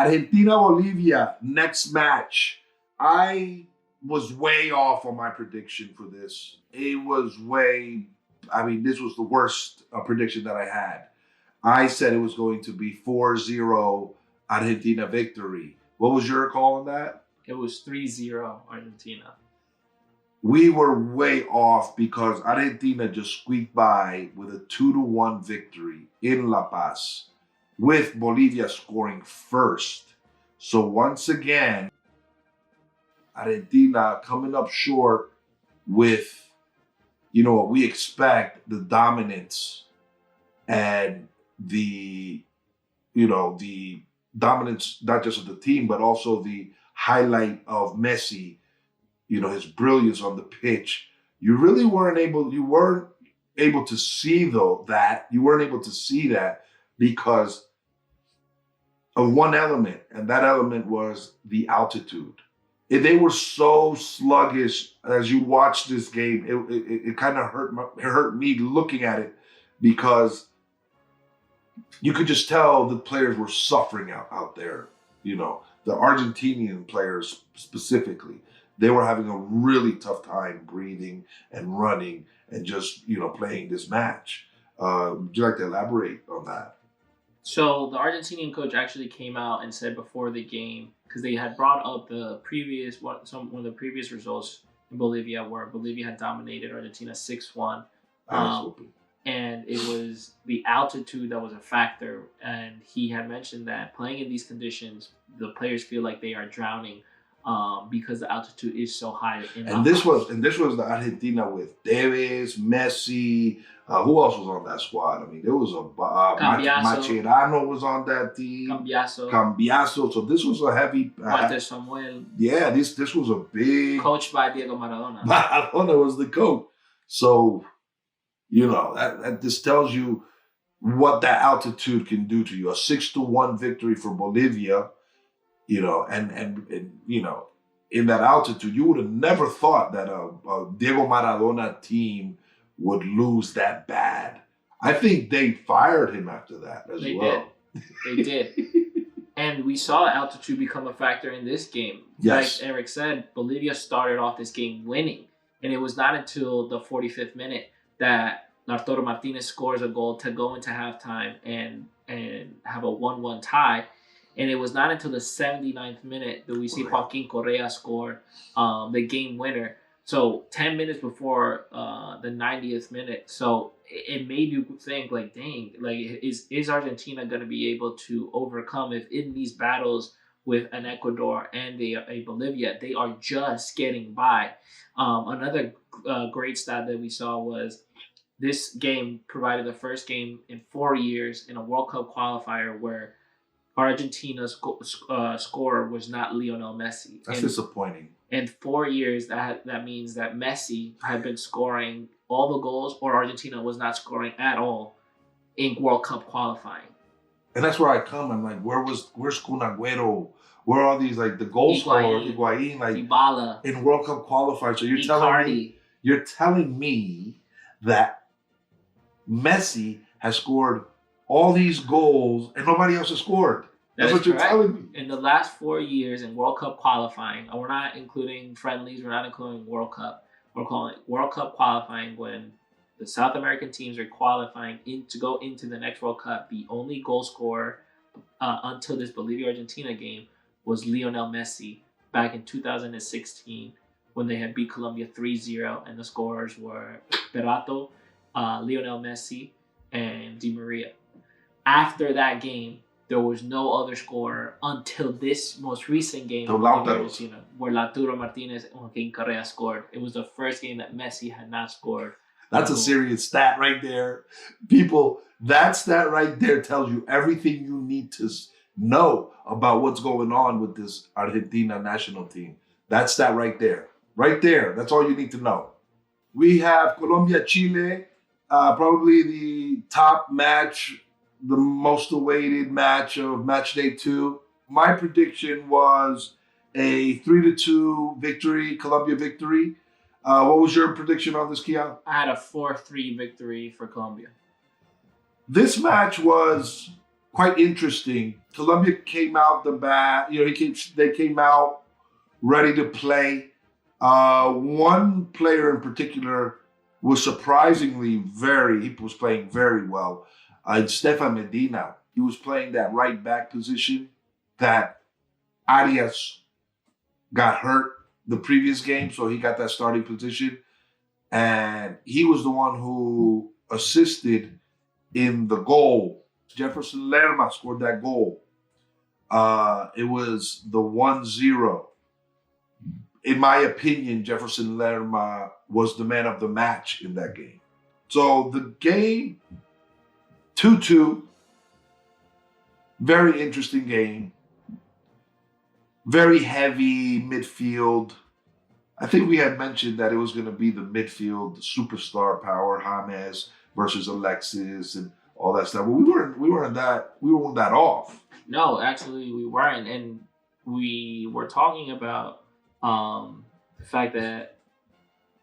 Argentina-Bolivia, next match. I was way off on my prediction for this. It was this was the worst prediction that I had. I said it was going to be 4-0 Argentina victory. What was your call on that? It was 3-0 Argentina. We were way off because Argentina just squeaked by with a 2-1 victory in La Paz, with Bolivia scoring first. So once again, Argentina coming up short with, what we expect, the dominance and the dominance, not just of the team, but also the highlight of Messi, his brilliance on the pitch. You weren't able to see that because of one element, and that element was the altitude. They were so sluggish as you watched this game. It kind of hurt me looking at it, because you could just tell the players were suffering out there. The Argentinian players specifically, they were having a really tough time breathing and running and just playing this match. Would you like to elaborate on that? So the Argentinian coach actually came out and said before the game, because they had brought up one of the previous results in Bolivia, where Bolivia had dominated Argentina 6-1. And it was the altitude that was a factor. And he had mentioned that playing in these conditions, the players feel like they are drowning because the altitude is so high. This was the Argentina with Tevez, Messi. Who else was on that squad? There was Mascherano was on that team. Cambiaso. So this was a heavy. Walter Samuel. Yeah, this was a big. Coached by Diego Maradona. Maradona was the coach. So, that this tells you what that altitude can do to you. A 6-1 victory for Bolivia. And in that altitude, you would have never thought that a Diego Maradona team would lose that bad. I think they fired him after that as well. They did. And we saw altitude become a factor in this game. Yes. Like Eric said, Bolivia started off this game winning. And it was not until the 45th minute that Arturo Martinez scores a goal to go into halftime and have a 1-1 tie. And it was not until the 79th minute that we see Joaquin Correa score the game winner. So 10 minutes before the 90th minute. So it made you think, like, dang, like, is Argentina going to be able to overcome if in these battles with an Ecuador and a Bolivia, they are just getting by. Another great stat that we saw was this game provided the first game in 4 years in a World Cup qualifier where Argentina's scorer was not Lionel Messi. That's disappointing. In 4 years, that means that Messi had been scoring all the goals, or Argentina was not scoring at all in World Cup qualifying. And that's where I come. I'm like, where's Kun Agüero? Where are these, like, the goal scorers, Higuain, like Dybala, in World Cup qualifiers? So you're telling me that Messi has scored all these goals and nobody else has scored. That's what you're telling me. In the last 4 years in World Cup qualifying, and we're not including friendlies, we're not including World Cup. We're calling it World Cup qualifying when the South American teams are qualifying to go into the next World Cup. The only goal scorer until this Bolivia-Argentina game was Lionel Messi back in 2016 when they had beat Colombia 3-0, and the scorers were Berrato, Lionel Messi, and Di Maria. After that game, there was no other scorer until this most recent game where Arturo Martinez and Joaquin Correa scored. It was the first game that Messi had not scored. That's a serious stat right there. People, that stat right there tells you everything you need to know about what's going on with this Argentina national team. That stat right there. Right there. That's all you need to know. We have Colombia-Chile, probably the top match, the most awaited match of match day 2. My prediction was a 3-2 victory, Colombia victory. What was your prediction on this, Kian? I had a 4-3 victory for Colombia. This match was quite interesting. Colombia came out the bat. They came out ready to play. One player in particular was surprisingly he was playing very well. Stefan Medina. He was playing that right back position that Arias got hurt the previous game, so he got that starting position. And he was the one who assisted in the goal. Jefferson Lerma scored that goal. It was the 1-0. In my opinion, Jefferson Lerma was the man of the match in that game. So the game, 2-2, very interesting game. Very heavy midfield. I think we had mentioned that it was going to be the midfield, the superstar power, James versus Alexis and all that stuff. But we weren't that off. No, actually we weren't, and we were talking about the fact that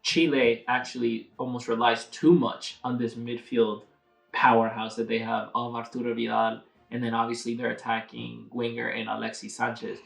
Chile actually almost relies too much on this midfield powerhouse that they have of Arturo Vidal, and then obviously their attacking winger and Alexis Sanchez.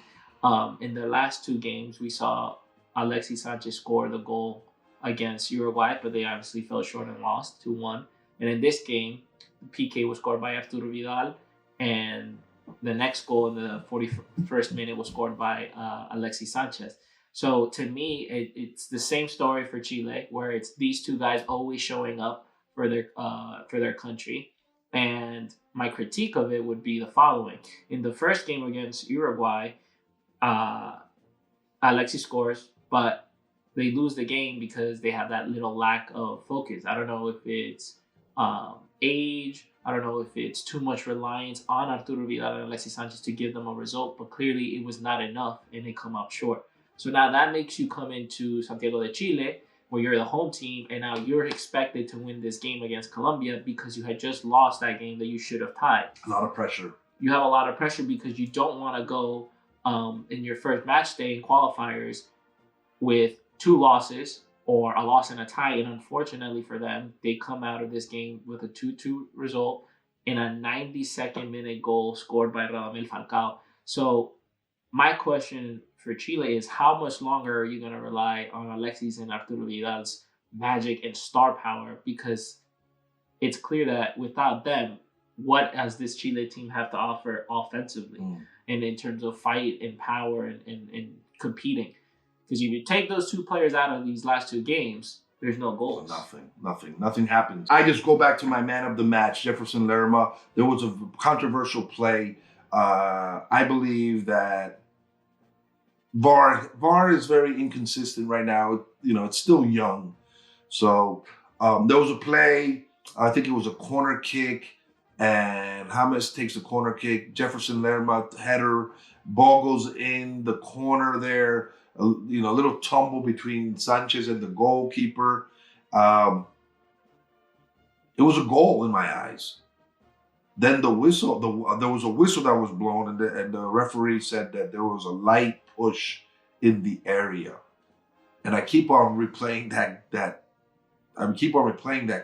In the last two games, we saw Alexis Sanchez score the goal against Uruguay, but they obviously fell short and lost 2-1. And in this game, the PK was scored by Arturo Vidal, and the next goal in the 41st minute was scored by Alexis Sanchez. So to me, it's the same story for Chile, where it's these two guys always showing up for their country. And my critique of it would be the following: in the first game against Uruguay, Alexis scores, but they lose the game because they have that little lack of focus. I don't know if it's age. I don't know if it's too much reliance on Arturo Vidal and Alexis Sanchez to give them a result, but clearly it was not enough and they come up short. So now that makes you come into Santiago de Chile, where you're the home team, and now you're expected to win this game against Colombia because you had just lost that game that you should have tied. A lot of pressure. You have a lot of pressure because you don't want to go in your first match day in qualifiers with 2 losses or a loss and a tie. And unfortunately for them, they come out of this game with a 2-2 result in a 92nd minute goal scored by Radamel Falcao. So my question for Chile is, how much longer are you going to rely on Alexis and Arturo Vidal's magic and star power? Because it's clear that without them, what does this Chile team have to offer offensively and in terms of fight and power and competing? Because if you take those 2 players out of these last 2 games, there's no goals. Nothing happens. I just go back to my man of the match, Jefferson Lerma. There was a controversial play. I believe that VAR is very inconsistent right now. It's still young. So there was a play, I think it was a corner kick, and James takes the corner kick. Jefferson Lerma header, ball goes in the corner there. A little tumble between Sanchez and the goalkeeper. It was a goal in my eyes. Then the whistle, there was a whistle that was blown, and the referee said that there was a light push in the area. And I keep on replaying that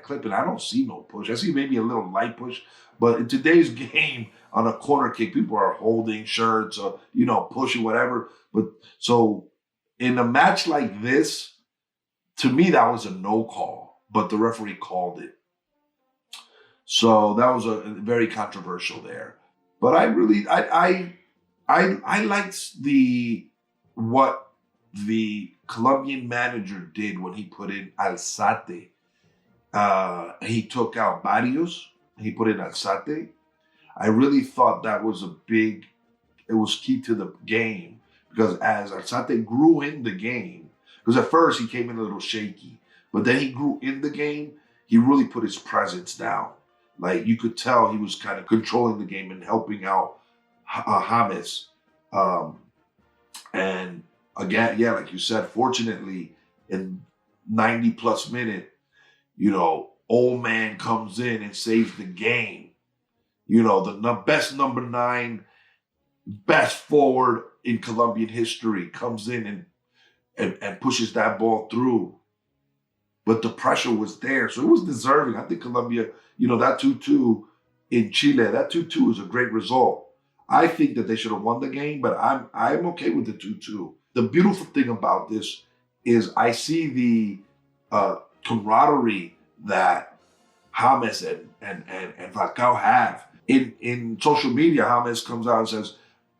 clip, and I don't see no push. I see maybe a little light push. But in today's game, on a corner kick, people are holding shirts or, pushing whatever. But so in a match like this, to me, that was a no call, but the referee called it. So that was a very controversial there. But I liked what the Colombian manager did when he put in Alzate. He took out Barrios. He put in Alzate. I really thought that was it was key to the game, because as Alzate grew in the game, because at first he came in a little shaky, but then he grew in the game, he really put his presence down. Like, you could tell he was kind of controlling the game and helping out James. And again, yeah, like you said, fortunately, in 90 plus minute, old man comes in and saves the game. The best number 9, best forward in Colombian history comes in and pushes that ball through. But the pressure was there, so it was deserving. I think Colombia, that 2-2, in Chile. That 2-2 is a great result. I think that they should have won the game, but I'm okay with the 2-2. The beautiful thing about this is I see the camaraderie that James and Falcao have. In social media, James comes out and says,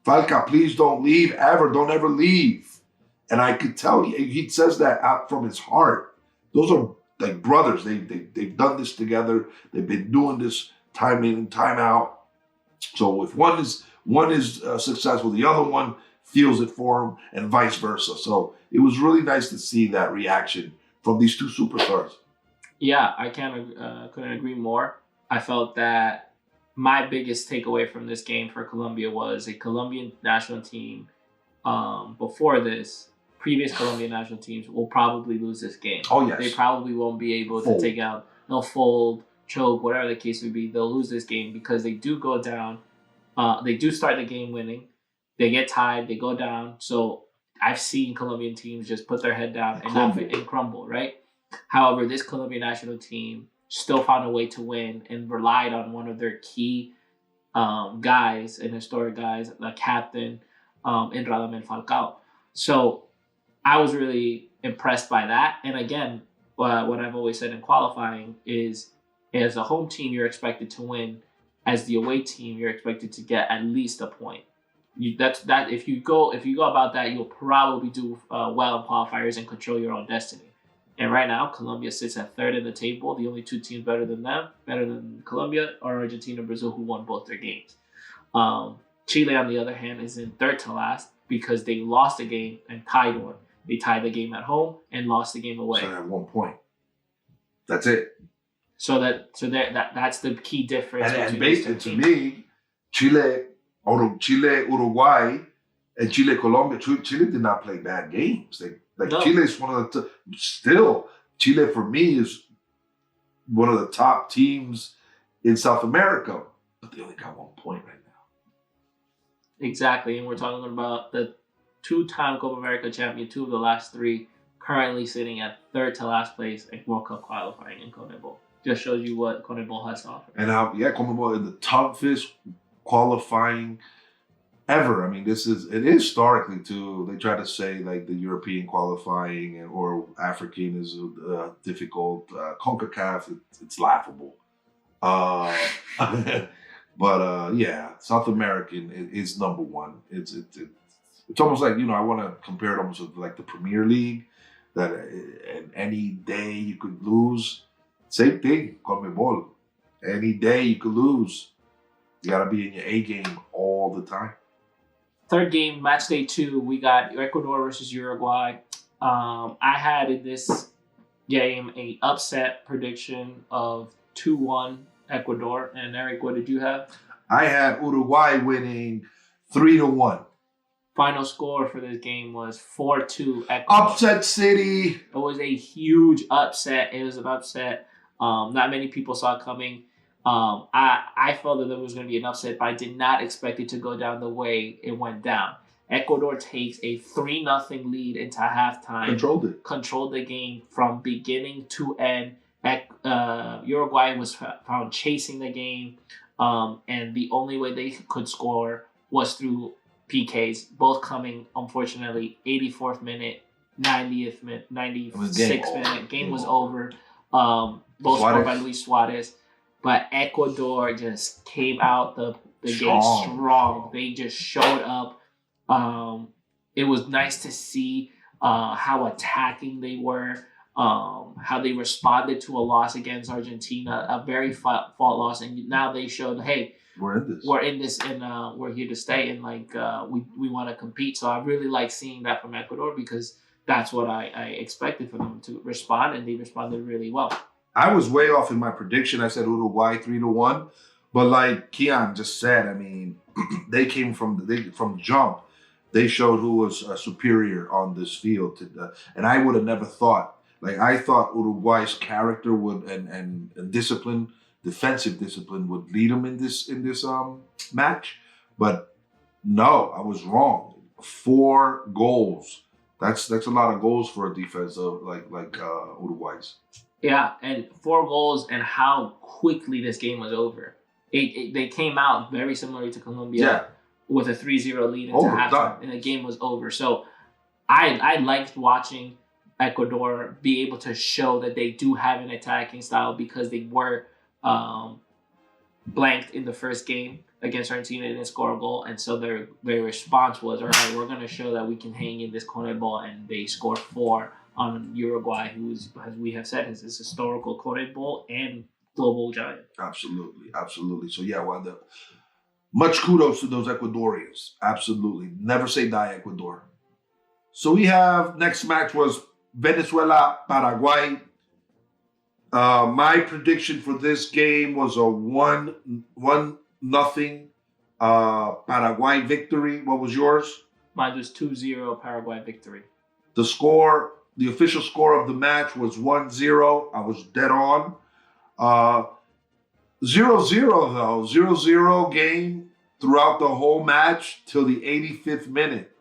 Falcao, please don't leave ever. Don't ever leave. And I could tell he says that out from his heart. Those are like brothers. They've done this together. They've been doing this time in and time out. So if one is successful, the other one feels it for him, and vice versa. So it was really nice to see that reaction from these two superstars. Yeah, I couldn't agree more. I felt that my biggest takeaway from this game for Colombia was a Colombian national team. Before this, previous Colombian national teams will probably lose this game. Oh yes, they probably won't be able to take out. They'll fold, choke, whatever the case may be. They'll lose this game because they do go down. They do start the game winning. They get tied. They go down. So I've seen Colombian teams just put their head down and crumble, right? However, this Colombian national team still found a way to win and relied on one of their key guys and historic guys, the captain, in Radamel Falcao. So I was really impressed by that. And again, what I've always said in qualifying is, as a home team, you're expected to win. As the away team, you're expected to get at least a point. If you go about that, you'll probably do well in qualifiers and control your own destiny. And right now, Colombia sits at third in the table. The only two teams better than Colombia, are Argentina and Brazil, who won both their games. Chile, on the other hand, is in third to last because they lost a game and tied one. They tied the game at home and lost the game away. So they have 1 point. That's it. So that's the key difference. And basically, to me, Chile, Uruguay, and Chile, Colombia. Chile did not play bad games. Chile is one of the still. Chile for me is one of the top teams in South America, but they only got 1 point right now. Exactly, and we're talking about the two-time Copa America champion, 2 of the last 3, currently sitting at third to last place in World Cup qualifying in CONMEBOL. Just shows you what CONMEBOL has to offer. And CONMEBOL is the toughest qualifying ever. I mean, it is historically too. They try to say like the European qualifying or African is difficult. CONCACAF, it's laughable. But yeah, South American is number one. It's almost like, I want to compare it almost with like the Premier League, that any day you could lose. Same thing, CONMEBOL. Any day you could lose. You got to be in your A game all the time. Third game, match day 2, we got Ecuador versus Uruguay. I had in this game a upset prediction of 2-1 Ecuador. And Eric, what did you have? I had Uruguay winning 3-1. Final score for this game was 4-2 Ecuador. Upset City. It was a huge upset. It was an upset. Not many people saw it coming. I felt that there was going to be an upset, but I did not expect it to go down the way it went down. Ecuador takes a 3-0 lead into halftime. Controlled the game from beginning to end. Uruguay was found chasing the game, and the only way they could score was through PKs, both coming, unfortunately, 84th minute, 90th minute, 96th minute. Game was over. Both scored by Luis Suarez. But Ecuador just came out the game strong. They just showed up. It was nice to see how attacking they were, how they responded to a loss against Argentina, a very fault loss. And now they showed, hey, we're in this, and we're here to stay, and we want to compete. So I really like seeing that from Ecuador, because that's what I expected for them to respond, and they responded really well. I was way off in my prediction. I said Uruguay 3-1, but like Kian just said, I mean, they came from jump. They showed who was superior on this field, and I would have never thought. Like, I thought Uruguay's character would and discipline, defensive discipline, would lead them in this match, but no, I was wrong. 4 goals. That's a lot of goals for a defense of like Uruguay's. Yeah, and 4 goals, and how quickly this game was over. They came out very similarly to Colombia Yeah. with a 3-0 lead into halftime, done. and the game was over. So I liked watching Ecuador be able to show that they do have an attacking style because they were blanked in the first game against Argentina. They didn't score a goal, and so their response was, all right, we're going to show that we can hang in this CONMEBOL, and they scored 4 on Uruguay, who is, as we have said, is this historical CONMEBOL and global giant. Absolutely. So yeah, much kudos to those Ecuadorians. Absolutely. Never say die, Ecuador. So we have, next match was Venezuela, Paraguay. My prediction for this game was a 1-0 Paraguay victory. What was yours? Mine was 2-0 Paraguay victory. The official score of the match was 1-0. I was dead on. 0-0 though. 0-0 game throughout the whole match till the 85th minute.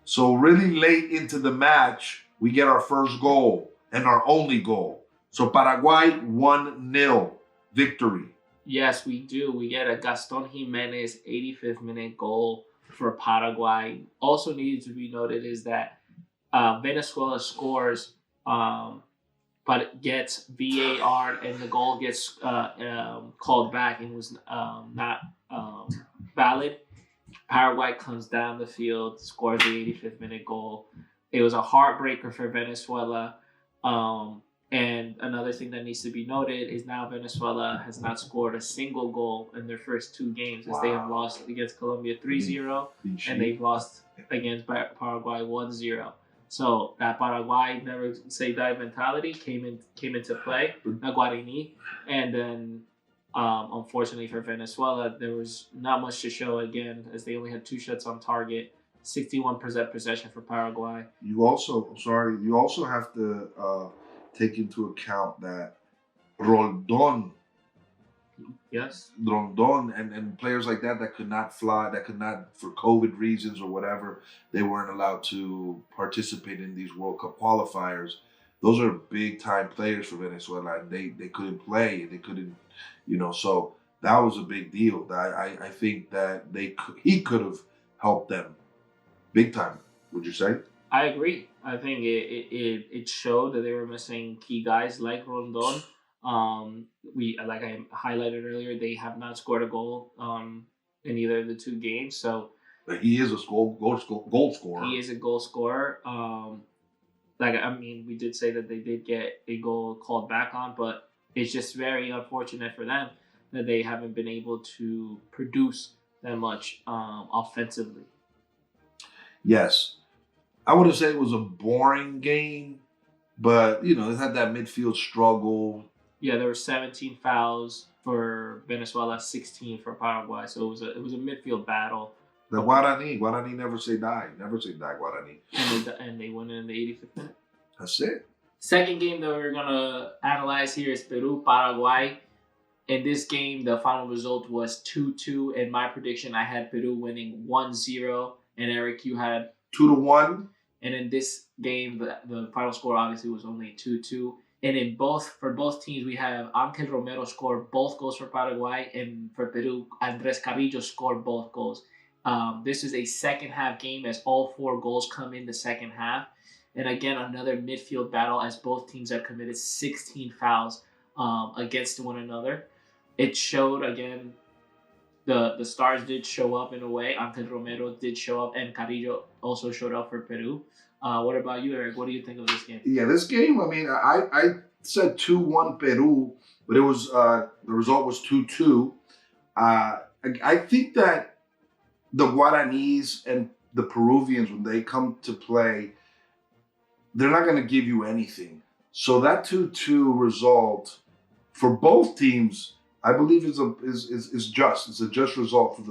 So really late into the match, we get our first goal and our only goal. So Paraguay 1-0 victory. Yes, we do. We get a Gaston Jimenez 85th minute goal for Paraguay. Also needed to be noted is that Venezuela scores, but gets VAR and the goal gets called back and was not valid. Paraguay comes down the field, scores the 85th minute goal. It was a heartbreaker for Venezuela. And another thing that needs to be noted is now Venezuela has not scored a single goal in their first 2 games as they have lost against Colombia 3-0 and they've lost against Paraguay 1-0. So that Paraguay never say die mentality came into play, Guarani, and then unfortunately for Venezuela, there was not much to show again as they only had 2 shots on target, 61% possession for Paraguay. You also have to take into account that Rondon and players like that could not fly, that could not, for COVID reasons or whatever, they weren't allowed to participate in these World Cup qualifiers. Those are big time players for Venezuela, and they couldn't play, they couldn't, so that was a big deal. I think that he could have helped them big time. Would you say? I agree. I think it showed that they were missing key guys like Rondon. Like I highlighted earlier, they have not scored a goal in either of the 2 games. So but he is a goal scorer. He is a goal scorer. We did say that they did get a goal called back on, but it's just very unfortunate for them that they haven't been able to produce that much offensively. Yes. I wouldn't say it was a boring game, but, it had that midfield struggle. Yeah, there were 17 fouls for Venezuela, 16 for Paraguay. So it was a midfield battle. The Guarani never say die. Never say die, Guarani. And they won it in the 85th minute. That's it. Second game that we're going to analyze here is Peru-Paraguay. In this game, the final result was 2-2. And my prediction, I had Peru winning 1-0. And Eric, you had 2-1. And in this game, the final score obviously was only 2-2. And for both teams, we have Ángel Romero score both goals for Paraguay, and for Peru, Andrés Carrillo scored both goals. This is a second half game as all 4 goals come in the second half. And again, another midfield battle as both teams have committed 16 fouls against one another. It showed, again, the stars did show up in a way. Ángel Romero did show up, and Carrillo also showed up for Peru. What about you, Eric? What do you think of this game? Yeah, this game, I said 2-1 Peru, but it was the result was 2-2. I think that the Guaranis and the Peruvians, when they come to play, they're not going to give you anything. So that 2-2 result for both teams, I believe, is just. It's a just result for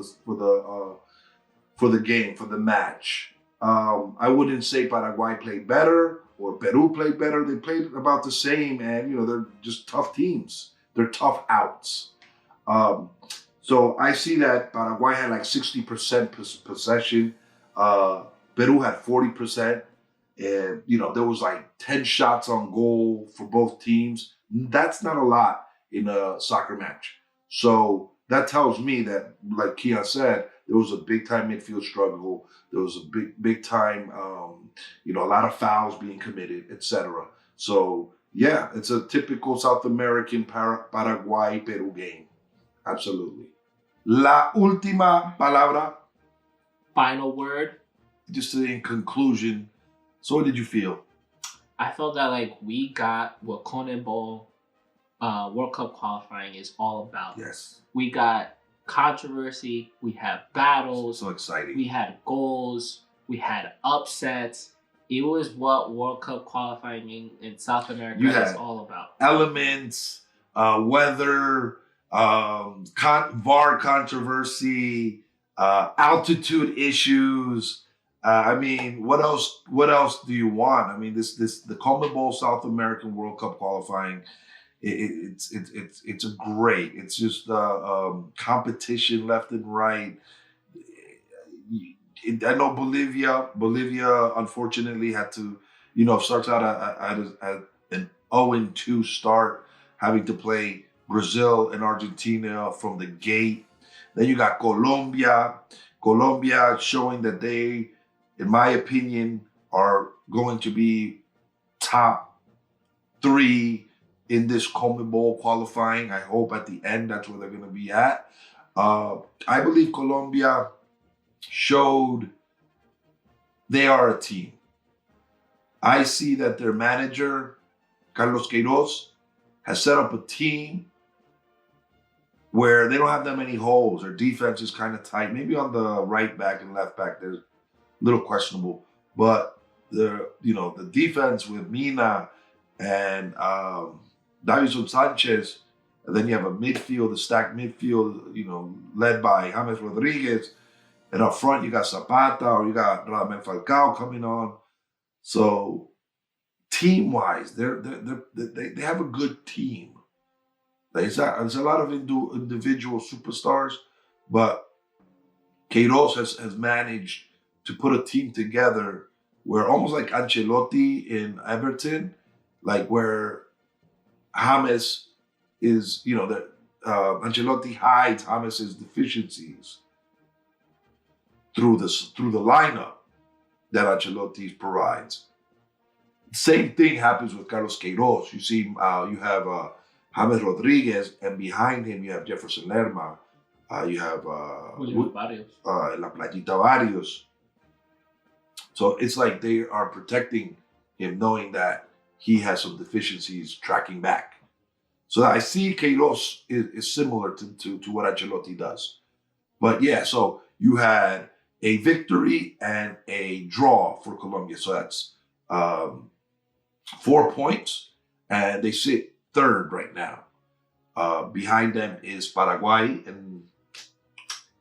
the game, for the match. I wouldn't say Paraguay played better or Peru played better. They played about the same, and they're just tough teams. They're tough outs. So I see that Paraguay had like 60% possession. Peru had 40%. And, there was like 10 shots on goal for both teams. That's not a lot in a soccer match. So that tells me that, like Keon said, there was a big time midfield struggle. There was a big time, a lot of fouls being committed, etc. So yeah, it's a typical South American Paraguay Peru game. Absolutely. La última palabra, Final word. just in conclusion. So what did you feel? I felt that like we got what CONMEBOL World Cup qualifying is all about. Yes. We got controversy. We had battles. So exciting. We had goals. We had upsets. It was what World Cup qualifying in South America is all about. Elements, weather, VAR controversy, altitude issues. I mean, what else? What else do you want? I mean, the CONMEBOL South American World Cup qualifying. It's a great. It's just competition left and right. I know Bolivia. Bolivia unfortunately had to, starts out at an 0-2 start, having to play Brazil and Argentina from the gate. Then you got Colombia. Colombia showing that they, in my opinion, are going to be top 3 in this CONMEBOL qualifying. I hope at the end that's where they're going to be at. I believe Colombia showed they are a team. I see that their manager, Carlos Queiroz, has set up a team where they don't have that many holes. Their defense is kind of tight. Maybe on the right back and left back, they're a little questionable. But the defense with Mina and Davison Sanchez, and then you have a stacked midfield, led by James Rodriguez. And up front, you got Zapata or you got Radamel Falcao coming on. So team-wise, they have a good team. There's a lot of individual superstars, but Queiroz has managed to put a team together where almost like Ancelotti in Everton, like where James is, that Ancelotti hides James's deficiencies through the lineup that Ancelotti provides. Same thing happens with Carlos Queiroz. You see, you have James Rodriguez, and behind him you have Jefferson Lerma. You have La Playita Barrios. So it's like they are protecting him, knowing that he has some deficiencies tracking back. So I see Queiroz is similar to what Ancelotti does. But yeah, so you had a victory and a draw for Colombia. So that's 4 points, and they sit third right now. Behind them is Paraguay. And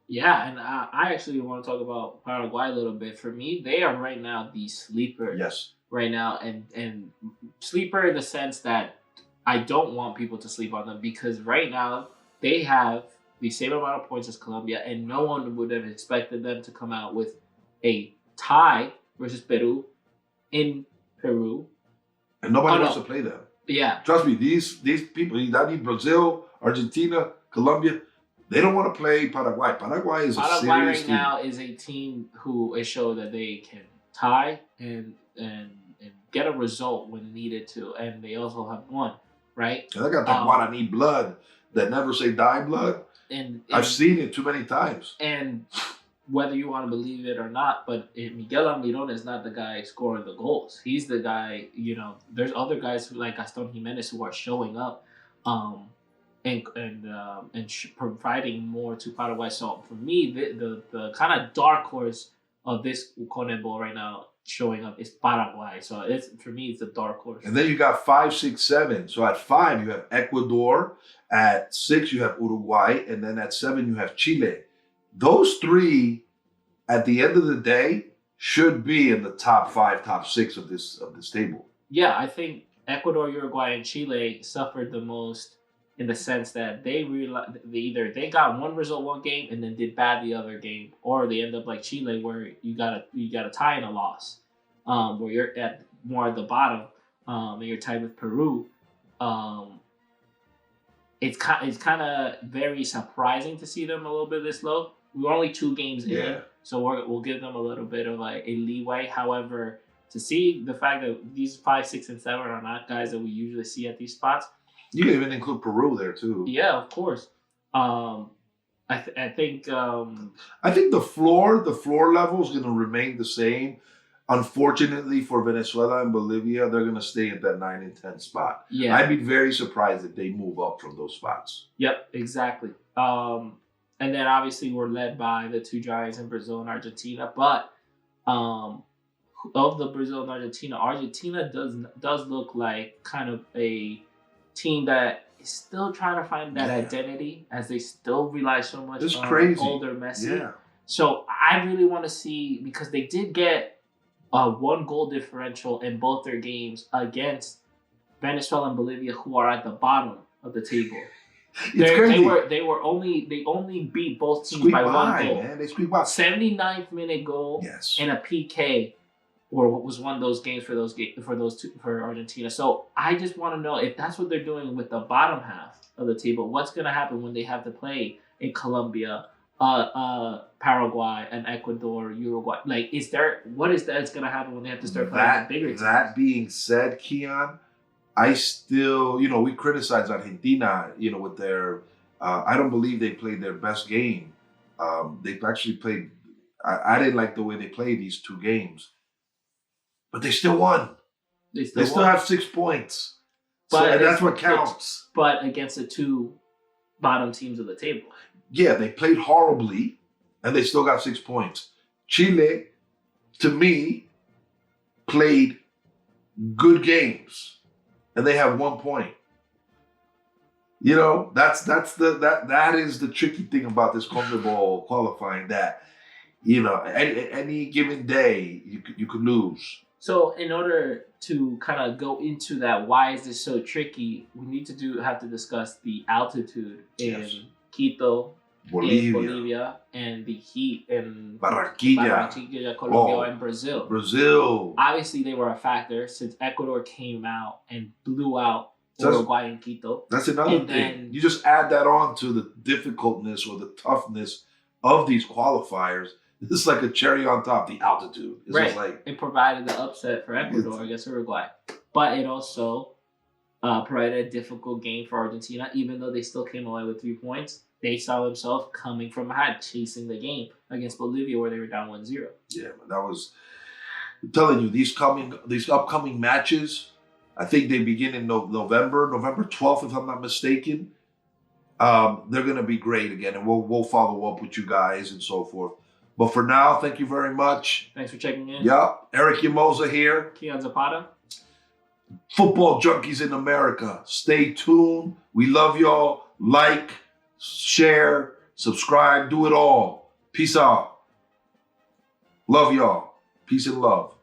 I actually want to talk about Paraguay a little bit. For me, they are right now the sleeper. Yes. Right now, and sleeper in the sense that I don't want people to sleep on them, because right now they have the same amount of points as Colombia, and no one would have expected them to come out with a tie versus Peru in Peru. And nobody wants to play them. Yeah. Trust me, these people, that need Brazil, Argentina, Colombia, they don't want to play Paraguay. Paraguay is a serious team. Paraguay right now is a team who has showed that they can tie and get a result when needed to, and they also have won, right? And they got that Guarani blood that never say die blood. And I've seen it too many times. And whether you want to believe it or not, but Miguel Almiron is not the guy scoring the goals. He's the guy, there's other guys like Gaston Jimenez who are showing up and providing more to Paraguay. So for me, the kind of dark horse of this CONMEBOL right now showing up is Paraguay. So for me, it's a dark horse. And then you got 5, 6, 7. So at 5, you have Ecuador. At 6, you have Uruguay. And then at 7, you have Chile. Those 3, at the end of the day, should be in the top 5, top 6 of this table. Yeah, I think Ecuador, Uruguay, and Chile suffered the most in the sense that they either they got one result one game and then did bad the other game, or they end up like Chile where you got a tie and a loss, where you're at more at the bottom, and you're tied with Peru. it's kind of very surprising to see them a little bit this low. We were only 2 games in, so we'll give them a little bit of a leeway. However, to see the fact that these 5, 6, and 7 are not guys that we usually see at these spots. You can even include Peru there too. Yeah, of course. I think the floor level is going to remain the same. Unfortunately for Venezuela and Bolivia, they're going to stay at that 9 and 10 spot. Yeah, I'd be very surprised if they move up from those spots. Yep, exactly. And then obviously we're led by the 2 giants in Brazil and Argentina. But of the Brazil and Argentina does look like kind of a team that is still trying to find that identity, as they still rely so much on older Messi. Yeah. So I really want to see, because they did get a 1 goal differential in both their games against Venezuela and Bolivia, who are at the bottom of the table. They only beat both teams by 1 goal. Man. They squeaked by. 79th minute goal and a PK, or what was one of those games for Argentina. So I just want to know if that's what they're doing with the bottom half of the table. What's going to happen when they have to play in Colombia, Paraguay, and Ecuador, Uruguay? Like, what is that's going to happen when they have to start playing the bigger teams? That being said, Keon, I still, we criticize Argentina, with their, I don't believe they played their best game. They actually played, I didn't like the way they played these 2 games, but they still won. They still have 6 points. And that's what counts. But against the 2 bottom teams of the table. Yeah, they played horribly, and they still got 6 points. Chile, to me, played good games. And they have 1 point. That is the tricky thing about this CONMEBOL qualifying, that any given day you could lose. So in order to kind of go into that, why is this so tricky? We need to have to discuss the altitude in Quito, Bolivia, and the heat in Barranquilla, Colombia, and Brazil. Obviously, they were a factor since Ecuador came out and blew out Uruguay and Quito. That's another thing. You just add that on to the difficultness or the toughness of these qualifiers. This is like a cherry on top, the altitude. It's just like, it provided the upset for Ecuador against Uruguay. But it also provided a difficult game for Argentina, even though they still came away with 3 points. They saw themselves coming from behind, chasing the game against Bolivia, where they were down 1-0. Yeah, but that was, I'm telling you, these upcoming matches, I think they begin in November 12th, if I'm not mistaken. They're going to be great again, and we'll follow up with you guys and so forth. But for now, thank you very much. Thanks for checking in. Yep, Eric Yamosa here. Keon Zapata. Football Junkies in America. Stay tuned. We love y'all. Like, share, subscribe, do it all. Peace out. Love y'all. Peace and love.